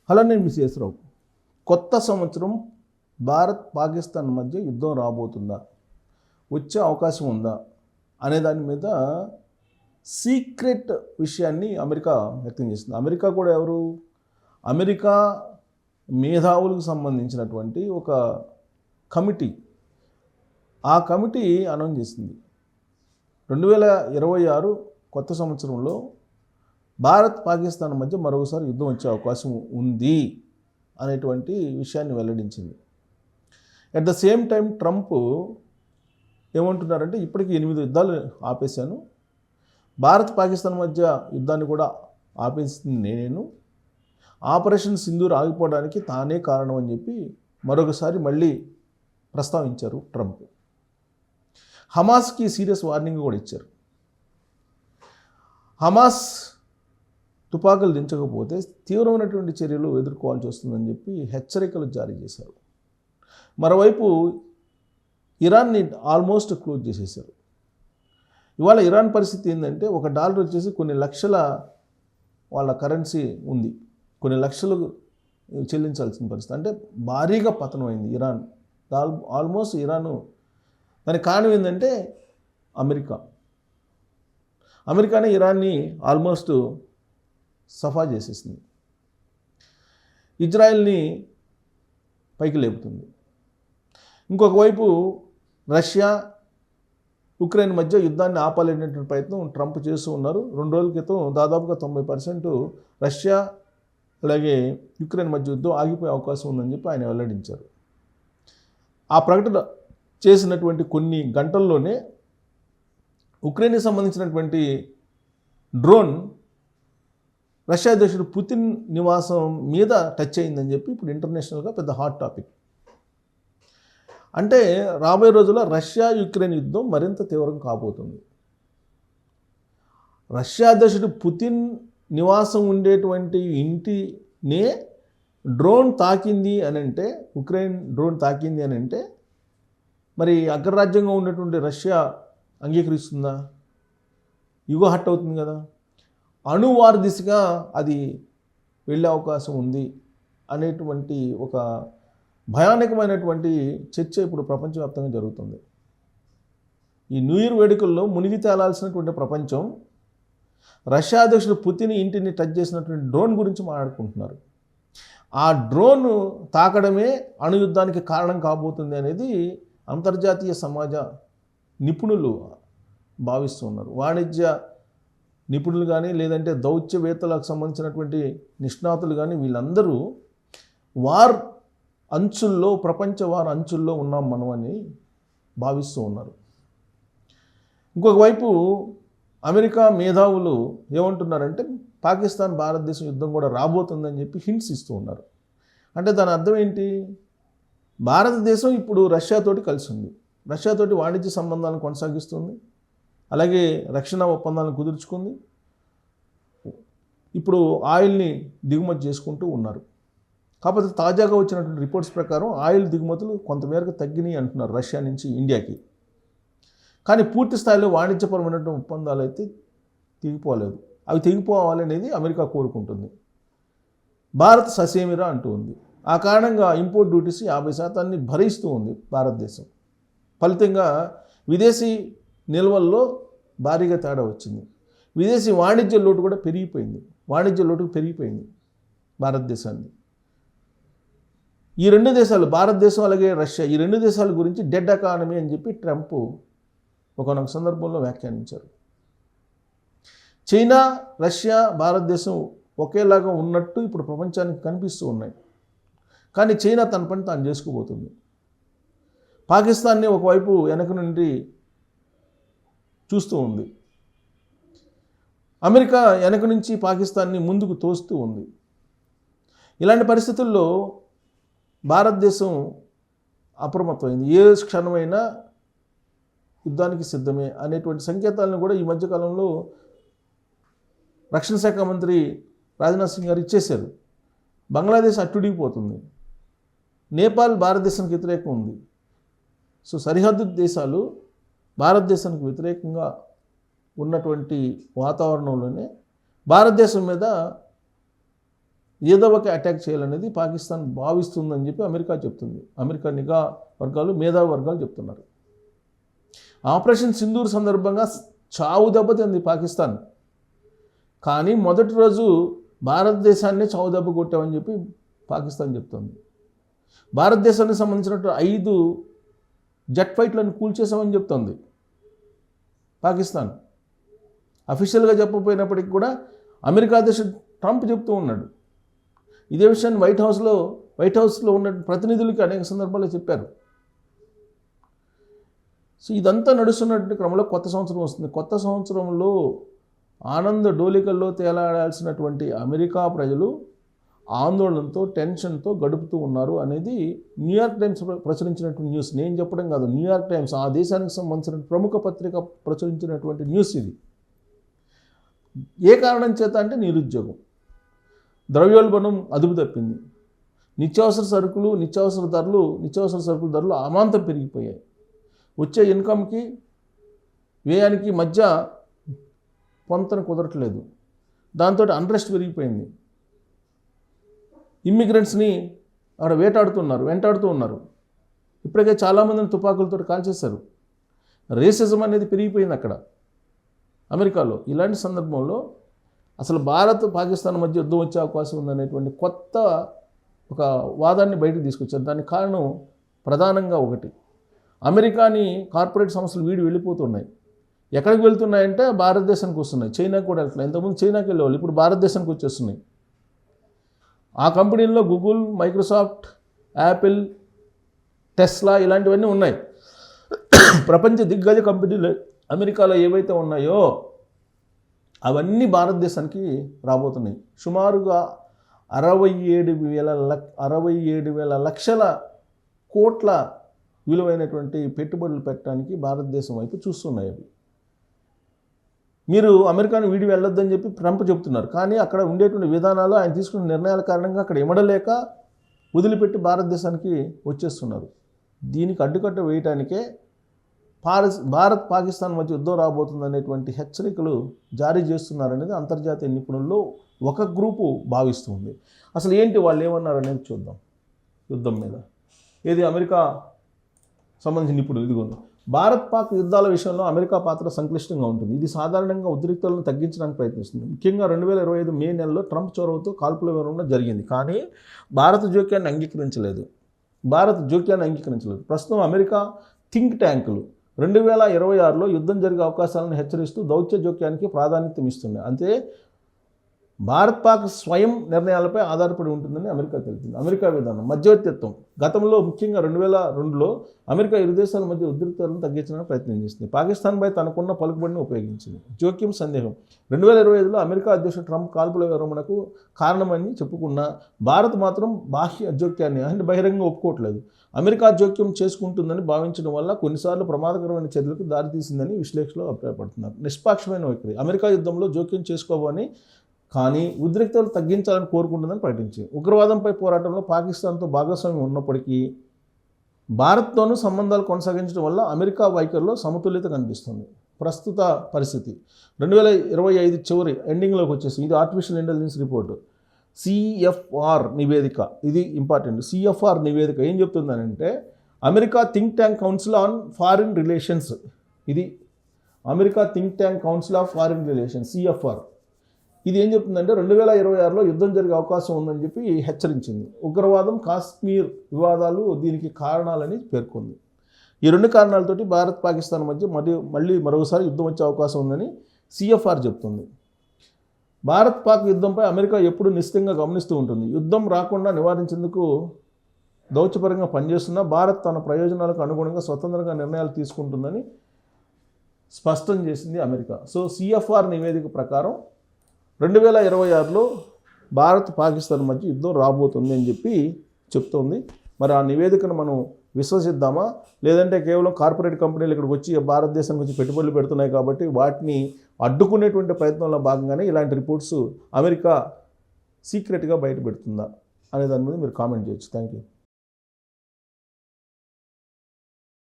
Hello, నేను మీ శేషరావు. కొత్త సంవత్సరం భారత్ పాకిస్తాన్ మధ్య యుద్ధం రాబోతుందా, వచ్చే అవకాశం ఉందా అనే దాని మీద సీక్రెట్ విషయాన్ని అమెరికా వ్యక్తం చేస్తుంది. అమెరికా కూడా ఎవరు? అమెరికా మేధావులకు సంబంధించినటువంటి ఒక కమిటీ. ఆ కమిటీ అనౌన్స్ చేసింది 2026 కొత్త సంవత్సరంలో భారత్ పాకిస్తాన్ మధ్య మరోసారి యుద్ధం వచ్చే అవకాశం ఉంది అనేటువంటి విషయాన్ని వెల్లడించింది. At the same time Trump ఏమంటున్నారంటే, ఇప్పటికీ 8 యుద్ధాలు ఆపేశాను, భారత్ పాకిస్తాన్ మధ్య యుద్ధాన్ని కూడా ఆపేసింది నేను, ఆపరేషన్ సింధూర్ ఆగిపోవడానికి తానే కారణం అని చెప్పి మరొకసారి మళ్ళీ ప్రస్తావించారు ట్రంప్. హమాస్కి సీరియస్ వార్నింగ్ కూడా ఇచ్చారు. హమాస్ తుపాకులు దించకపోతే తీవ్రమైనటువంటి చర్యలు ఎదుర్కోవాల్సి వస్తుందని చెప్పి హెచ్చరికలు జారీ చేశారు. మరోవైపు ఇరాన్ని ఆల్మోస్ట్ క్లోజ్ చేసేశారు. ఇవాళ ఇరాన్ పరిస్థితి ఏంటంటే, $1 వచ్చేసి కొన్ని లక్షల వాళ్ళ కరెన్సీ ఉంది, కొన్ని లక్షలు చెల్లించాల్సిన పరిస్థితి. అంటే భారీగా పతనమైంది ఇరాన్. Almost Iran. దానికి కారణం ఏంటంటే అమెరికానే ఇరాన్ని ఆల్మోస్ట్ సఫా చేసేసింది, ఇజ్రాయెల్ని పైకి లేపుతుంది. ఇంకొక వైపు రష్యా ఉక్రెయిన్ మధ్య యుద్ధాన్ని ఆపాలనేటువంటి ప్రయత్నం ట్రంప్ చేస్తూ ఉన్నారు. 2 రోజుల క్రితం దాదాపుగా 90% రష్యా అలాగే యుక్రెయిన్ మధ్య యుద్ధం ఆగిపోయే అవకాశం ఉందని చెప్పి ఆయన వెల్లడించారు. ఆ ప్రకటన చేసినటువంటి కొన్ని గంటల్లోనే ఉక్రెయిన్కి సంబంధించినటువంటి డ్రోన్ రష్యా అధ్యక్షుడు పుతిన్ నివాసం మీద టచ్ అయిందని చెప్పి ఇప్పుడు ఇంటర్నేషనల్గా పెద్ద హాట్ టాపిక్. అంటే రాబోయే రోజుల్లో రష్యా యుక్రెయిన్ యుద్ధం మరింత తీవ్రం కాబోతుంది. రష్యా అధ్యక్షుడు పుతిన్ నివాసం ఉండేటువంటి ఇంటినే డ్రోన్ తాకింది అని అంటే, ఉక్రెయిన్ డ్రోన్ తాకింది అని అంటే, మరి అగ్రరాజ్యంగా ఉన్నటువంటి రష్యా అంగీకరిస్తుందా? యుగ హట్ అవుతుంది కదా. అణువార్ దిశగా అది వెళ్ళే అవకాశం ఉంది అనేటువంటి ఒక భయానకమైనటువంటి చర్చ ఇప్పుడు ప్రపంచవ్యాప్తంగా జరుగుతుంది. ఈ న్యూ ఇయర్ వేడుకల్లో మునిగి తేలాల్సినటువంటి ప్రపంచం రష్యా అధ్యక్షుడు పుతిన్ ఇంటిని టచ్ చేసినటువంటి డ్రోన్ గురించి మాట్లాడుకుంటున్నారు. ఆ డ్రోన్ తాకడమే అణుయుద్ధానికి కారణం కాబోతుంది అనేది అంతర్జాతీయ సమాజ నిపుణులు భావిస్తున్నారు. వాణిజ్య నిపుణులు కానీ, లేదంటే దౌత్యవేత్తలకు సంబంధించినటువంటి నిష్ణాతులు కానీ, వీళ్ళందరూ ప్రపంచ వార్ అంచుల్లో ఉన్నాం మనం అని భావిస్తూ ఉన్నారు. ఇంకొక వైపు అమెరికా మేధావులు ఏమంటున్నారంటే, పాకిస్తాన్ భారతదేశం యుద్ధం కూడా రాబోతుందని చెప్పి హింట్స్ ఇస్తూ ఉన్నారు. అంటే దాని అర్థం ఏంటి? భారతదేశం ఇప్పుడు రష్యాతోటి కలిసి ఉంది, రష్యాతోటి వాణిజ్య సంబంధాలను కొనసాగిస్తుంది, అలాగే రక్షణ ఒప్పందాలను కుదుర్చుకుంది, ఇప్పుడు ఆయిల్ని దిగుమతి చేసుకుంటూ ఉన్నారు. కాకపోతే తాజాగా వచ్చినటువంటి రిపోర్ట్స్ ప్రకారం ఆయిల్ దిగుమతులు కొంతమేరకు తగ్గినాయి అంటున్నారు రష్యా నుంచి ఇండియాకి. కానీ పూర్తి స్థాయిలో వాణిజ్యపరమైనటువంటి ఒప్పందాలు అయితే తెగిపోలేదు. అవి తెగిపోవాలనేది అమెరికా కోరుకుంటుంది. భారత్ ససేమిరా అంటూ ఉంది. ఆ కారణంగా ఇంపోర్ట్ డ్యూటీస్ 50% భరిస్తూ ఉంది భారతదేశం. ఫలితంగా విదేశీ నిల్వల్లో భారీగా తేడా వచ్చింది. విదేశీ వాణిజ్య లోటు కూడా పెరిగిపోయింది. వాణిజ్య లోటుకు పెరిగిపోయింది భారతదేశాన్ని. ఈ 2 దేశాలు, భారతదేశం అలాగే రష్యా, ఈ 2 దేశాల గురించి డెడ్ ఎకానమీ అని చెప్పి ట్రంప్ ఒకనొక సందర్భంలో వ్యాఖ్యానించారు. చైనా, రష్యా, భారతదేశం ఒకేలాగా ఉన్నట్టు ఇప్పుడు ప్రపంచానికి కనిపిస్తూ ఉన్నాయి. కానీ చైనా తన పని తాను చేసుకోబోతుంది. పాకిస్తాన్ని ఒకవైపు వెనక నుండి చూస్తూ ఉంది. అమెరికా వెనక నుంచి పాకిస్తాన్ని ముందుకు తోస్తూ ఉంది. ఇలాంటి పరిస్థితుల్లో భారతదేశం అప్రమత్తమైంది. ఏ క్షణమైనా యుద్ధానికి సిద్ధమే అనేటువంటి సంకేతాలను కూడా ఈ మధ్యకాలంలో రక్షణ శాఖ మంత్రి రాజ్నాథ్ సింగ్ గారు ఇచ్చేశారు. బంగ్లాదేశ్ అట్టుడిగిపోతుంది, నేపాల్ భారతదేశానికి వ్యతిరేకం ఉంది. సో సరిహద్దు దేశాలు భారతదేశానికి వ్యతిరేకంగా ఉన్నటువంటి వాతావరణంలోనే భారతదేశం మీద ఏదో ఒక అటాక్ చేయాలనేది పాకిస్తాన్ భావిస్తుందని చెప్పి అమెరికా చెప్తుంది. అమెరికా నిఘా వర్గాలు, మేధావి వర్గాలు చెప్తున్నారు. ఆపరేషన్ సింధూర్ సందర్భంగా చావు దెబ్బతింది పాకిస్తాన్. కానీ మొదటి రోజు భారతదేశాన్ని చావు దెబ్బ కొట్టామని చెప్పి పాకిస్తాన్ చెప్తుంది. భారతదేశానికి సంబంధించినట్టు 5 జెట్ ఫైట్లను కూల్చేసామని చెప్తుంది పాకిస్తాన్. అఫీషియల్గా చెప్పకపోయినప్పటికీ కూడా అమెరికా అధ్యక్షుడు ట్రంప్ చెప్తూ ఉన్నాడు. ఇదే విషయాన్ని వైట్ హౌస్లో ఉన్న ప్రతినిధులకి అనేక సందర్భాల్లో చెప్పారు. సో ఇదంతా నడుస్తున్నటువంటి క్రమంలో కొత్త సంవత్సరం వస్తుంది. కొత్త సంవత్సరంలో ఆనంద డోలికల్లో తేలాడాల్సినటువంటి అమెరికా ప్రజలు ఆందోళనతో, టెన్షన్తో గడుపుతూ ఉన్నారు అనేది న్యూయార్క్ టైమ్స్ ప్రచురించినటువంటి న్యూస్. నేను చెప్పడం కాదు, న్యూయార్క్ టైమ్స్ ఆ దేశానికి సంబంధించిన ప్రముఖ పత్రిక ప్రచురించినటువంటి న్యూస్ ఇది. ఏ కారణం చేత అంటే నిరుద్యోగం, ద్రవ్యోల్బణం అదుపు తప్పింది, నిత్యావసర సరుకుల ధరలు అమాంతం పెరిగిపోయాయి. వచ్చే ఇన్కమ్కి వ్యయానికి మధ్య పొంతన కుదరట్లేదు. దాంతో అన్రెస్ట్ పెరిగిపోయింది. ఇమ్మిగ్రెంట్స్ని అక్కడ వెంటాడుతూ ఉన్నారు. ఇప్పటికే చాలామందిని తుపాకులతో కాల్చేశారు. రేసిజం అనేది పెరిగిపోయింది అక్కడ అమెరికాలో. ఇలాంటి సందర్భంలో అసలు భారత్ పాకిస్తాన్ మధ్య యుద్ధం వచ్చే అవకాశం ఉందనేటువంటి కొత్త ఒక వాదాన్ని బయటకు తీసుకొచ్చారు. దానికి కారణం ప్రధానంగా ఒకటి, అమెరికాని కార్పొరేట్ సంస్థలు వెళ్ళిపోతున్నాయి. ఎక్కడికి వెళ్తున్నాయంటే భారతదేశానికి వస్తున్నాయి. చైనాకి కూడా వెళ్తున్నాయి. ఇంతకుముందు చైనాకి వెళ్ళేవాళ్ళు, ఇప్పుడు భారతదేశానికి వచ్చేస్తున్నాయి. ఆ కంపెనీల్లో గూగుల్, మైక్రోసాఫ్ట్, యాపిల్, టెస్లా ఇలాంటివన్నీ ఉన్నాయి. ప్రపంచ దిగ్గజ కంపెనీలు అమెరికాలో ఏవైతే ఉన్నాయో అవన్నీ భారతదేశానికి రాబోతున్నాయి. సుమారుగా 67,000 లక్షల కోట్ల విలువైనటువంటి పెట్టుబడులు పెట్టడానికి భారతదేశం వైపు చూస్తున్నాయి. అవి మీరు అమెరికాను వెళ్ళొద్దని చెప్పి ట్రంప్ చెబుతున్నారు. కానీ అక్కడ ఉండేటువంటి విధానాలు, ఆయన తీసుకున్న నిర్ణయాల కారణంగా అక్కడ ఇమడలేక వదిలిపెట్టి భారతదేశానికి వచ్చేస్తున్నారు. దీనికి అడ్డుకట్ట వేయటానికే భారత్ పాకిస్తాన్ మధ్య యుద్ధం రాబోతుందనేటువంటి హెచ్చరికలు జారీ చేస్తున్నారనేది అంతర్జాతీయ నిపుణుల్లో ఒక గ్రూపు భావిస్తుంది. అసలు ఏంటి వాళ్ళు ఏమన్నారు అనేది చూద్దాం. యుద్ధం మీద ఏది అమెరికా సంబంధించిన నిపుణులు ఇదిగోండి. భారత్ పాక్ యుద్ధాల విషయంలో అమెరికా పాత్ర సంక్లిష్టంగా ఉంటుంది. ఇది సాధారణంగా ఉద్రిక్తలను తగ్గించడానికి ప్రయత్నిస్తుంది. ముఖ్యంగా 2025 మే నెలలో ట్రంప్ చొరవతో కాల్పుల వివరణ జరిగింది. కానీ భారత జోక్యాన్ని అంగీకరించలేదు. ప్రస్తుతం అమెరికా థింక్ ట్యాంకులు 2026లో యుద్ధం జరిగే అవకాశాలను హెచ్చరిస్తూ దౌత్య జోక్యానికి ప్రాధాన్యత ఇస్తున్నాయి. అంతే భారత్ పాక్ స్వయం నిర్ణయాలపై ఆధారపడి ఉంటుందని అమెరికా తెలిపింది. అమెరికా విధానం మధ్యవర్తిత్వం గతంలో ముఖ్యంగా 2002లో అమెరికా ఇరు దేశాల మధ్య ఉద్రిక్తతలను తగ్గించడానికి ప్రయత్నం చేసింది. పాకిస్తాన్పై తనకున్న పలుకుబడిని ఉపయోగించింది. జోక్యం సందేహం 2025లో అమెరికా అధ్యక్షుడు ట్రంప్ కాల్పుల విరమణకు కారణమని చెప్పుకున్న భారత్ మాత్రం బాహ్య జోక్యాన్ని అంటే బహిరంగంగా ఒప్పుకోవట్లేదు. అమెరికా జోక్యం చేసుకుంటుందని భావించడం వల్ల కొన్నిసార్లు ప్రమాదకరమైన చర్యలకు దారితీసిందని విశ్లేషకులు అభిప్రాయపడుతున్నారు. నిష్పాక్షమైన వైఖరి అమెరికా యుద్ధంలో జోక్యం చేసుకోవని కానీ ఉద్రిక్తతలు తగ్గించాలని కోరుకుంటుందని ప్రకటించింది. ఉగ్రవాదంపై పోరాటంలో పాకిస్తాన్తో భాగస్వామ్యం ఉన్నప్పటికీ భారత్తోనూ సంబంధాలు కొనసాగించడం వల్ల అమెరికా వైఖరిలో సమతుల్యత కనిపిస్తుంది. ప్రస్తుత పరిస్థితి 2025 చివరి ఎండింగ్లోకి వచ్చేసి ఇది ఆర్టిఫిషియల్ ఇంటెలిజెన్స్ రిపోర్టు CFR నివేదిక. ఇది ఇంపార్టెంట్. CFR నివేదిక ఏం చెప్తుందనంటే America think tank council on foreign relations, ఇది America think tank council of foreign relations CFR. ఇది ఏం చెప్తుందంటే 2026లో యుద్ధం జరిగే అవకాశం ఉందని చెప్పి హెచ్చరించింది. ఉగ్రవాదం, కాశ్మీర్ వివాదాలు దీనికి కారణాలని పేర్కొంది. ఈ 2 కారణాలతోటి భారత్ పాకిస్తాన్ మధ్య మళ్ళీ మరోసారి యుద్ధం వచ్చే అవకాశం ఉందని CFR చెప్తుంది. భారత్ పాక్ యుద్ధంపై అమెరికా ఎప్పుడూ నిశ్చితంగా గమనిస్తూ ఉంటుంది. యుద్ధం రాకుండా నివారించేందుకు దౌత్యపరంగా పనిచేస్తున్నా భారత్ తన ప్రయోజనాలకు అనుగుణంగా స్వతంత్రంగా నిర్ణయాలు తీసుకుంటుందని స్పష్టం చేసింది అమెరికా. సో CFR నివేదిక ప్రకారం 2026లో భారత్ పాకిస్తాన్ మధ్య యుద్ధం రాబోతుంది అని చెప్పి చెప్తోంది. మరి ఆ నివేదికను మనం విశ్వసిద్దామా, లేదంటే కేవలం కార్పొరేట్ కంపెనీలు ఇక్కడికి వచ్చి భారతదేశానికి వచ్చి పెట్టుబడులు పెడుతున్నాయి కాబట్టి వాటిని అడ్డుకునేటువంటి ప్రయత్నంలో భాగంగానే ఇలాంటి రిపోర్ట్స్ అమెరికా సీక్రెట్గా బయట పెడుతుందా అనే దాని మీద మీరు కామెంట్ చేయొచ్చు. Thank you.